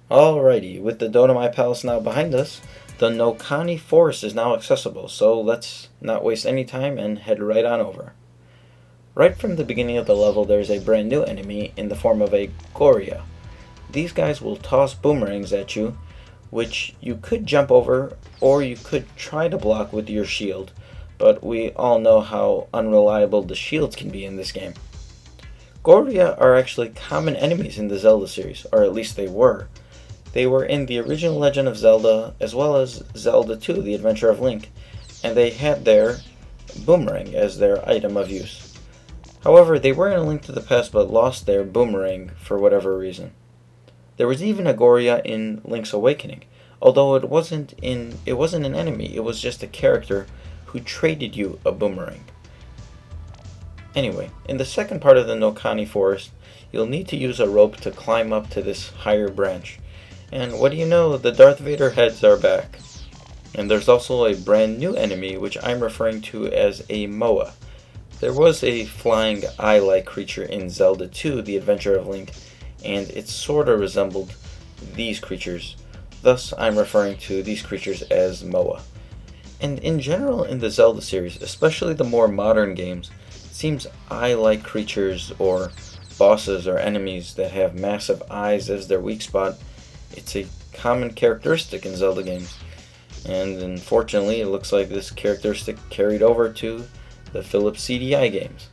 Alrighty, with the Nokani Palace now behind us, the Nokani Forest is now accessible, so let's not waste any time and head right on over. Right from the beginning of the level, there's a brand new enemy in the form of a Goriya. These guys will toss boomerangs at you, which you could jump over, or you could try to block with your shield, but we all know how unreliable the shields can be in this game. Goriya are actually common enemies in the Zelda series, or at least they were. They were in the original Legend of Zelda, as well as Zelda 2, The Adventure of Link, and they had their boomerang as their item of use. However, they were in A Link to the Past but lost their boomerang for whatever reason. There was even a Goriya in Link's Awakening, although it wasn't an enemy, it was just a character who traded you a boomerang. Anyway, in the second part of the Nokani Forest, you'll need to use a rope to climb up to this higher branch. And what do you know, the Darth Vader heads are back. And there's also a brand new enemy, which I'm referring to as a Moa. There was a flying eye-like creature in Zelda 2, The Adventure of Link, and it sorta resembled these creatures. Thus, I'm referring to these creatures as Moa. And in general in the Zelda series, especially the more modern games, it seems eye-like creatures or bosses or enemies that have massive eyes as their weak spot, it's a common characteristic in Zelda games. And unfortunately, it looks like this characteristic carried over to the Philips CDI games.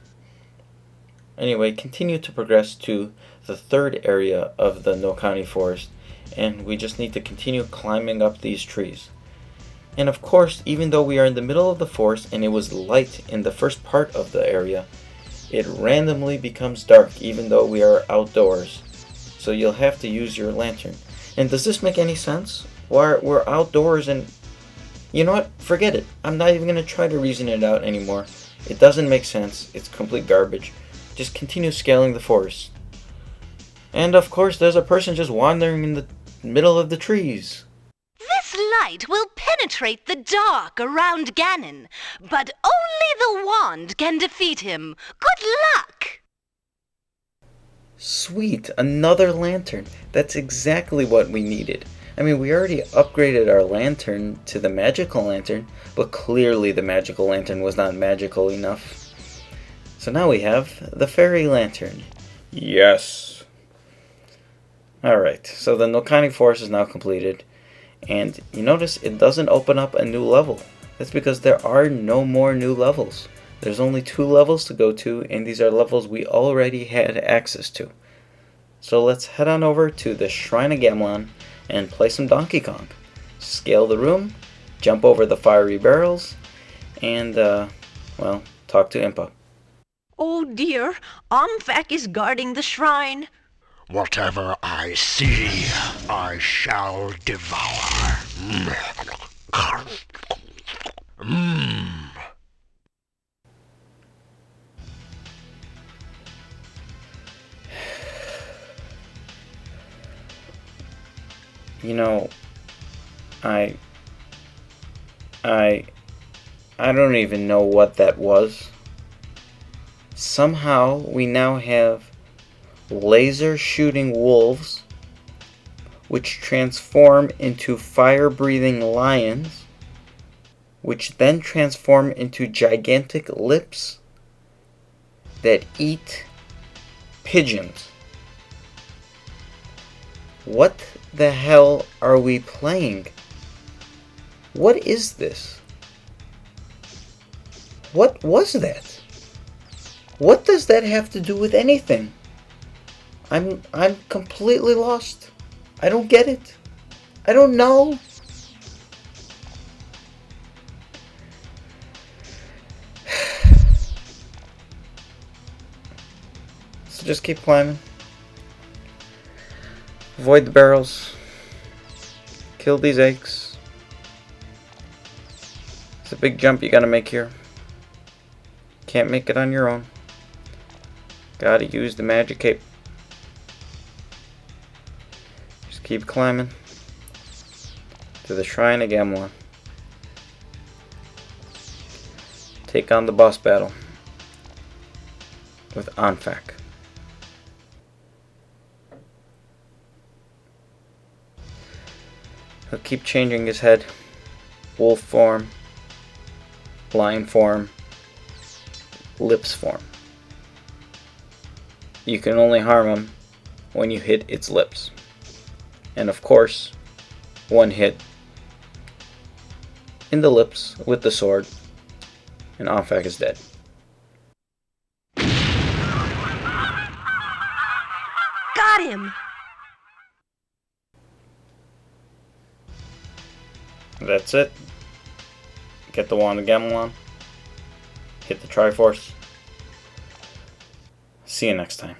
Anyway, continue to progress to the third area of the Nokani Forest, and we just need to continue climbing up these trees. And of course, even though we are in the middle of the forest and it was light in the first part of the area, it randomly becomes dark even though we are outdoors. So you'll have to use your lantern. And does this make any sense? We're outdoors and... You know what? Forget it. I'm not even going to try to reason it out anymore. It doesn't make sense. It's complete garbage. Just continue scaling the forest. And of course, there's a person just wandering in the middle of the trees. This light will penetrate the dark around Ganon, but only the wand can defeat him. Good luck! Sweet, another lantern. That's exactly what we needed. I mean, we already upgraded our lantern to the magical lantern, but clearly the magical lantern was not magical enough. So now we have the fairy lantern. Yes! Alright, so the Nokani Forest is now completed, and you notice it doesn't open up a new level. That's because there are no more new levels. There's only 2 levels to go to, and these are levels we already had access to. So let's head on over to the Shrine of Gamelon and play some Donkey Kong. Scale the room, jump over the fiery barrels, and, well, talk to Impa. Oh dear, Omfak is guarding the shrine. Whatever I see, I shall devour. You know, I don't even know what that was. Somehow we now have laser shooting wolves which transform into fire breathing lions which then transform into gigantic lips that eat pigeons. What the hell are we playing? What is this? What was that? What does that have to do with anything? I'm completely lost. I don't get it. I don't know. So just keep climbing. Avoid the barrels. Kill these eggs. It's a big jump you gotta make here. Can't make it on your own. Gotta use the magic cape. Just keep climbing to the Shrine of Gamelon. Take on the boss battle with Omfak. He'll keep changing his head. Wolf form, lion form, lips form. You can only harm him when you hit its lips. And of course, one hit in the lips with the sword, and Omfak is dead. Got him! That's it. Get the Wand of Gamelon. Hit the Triforce. See you next time.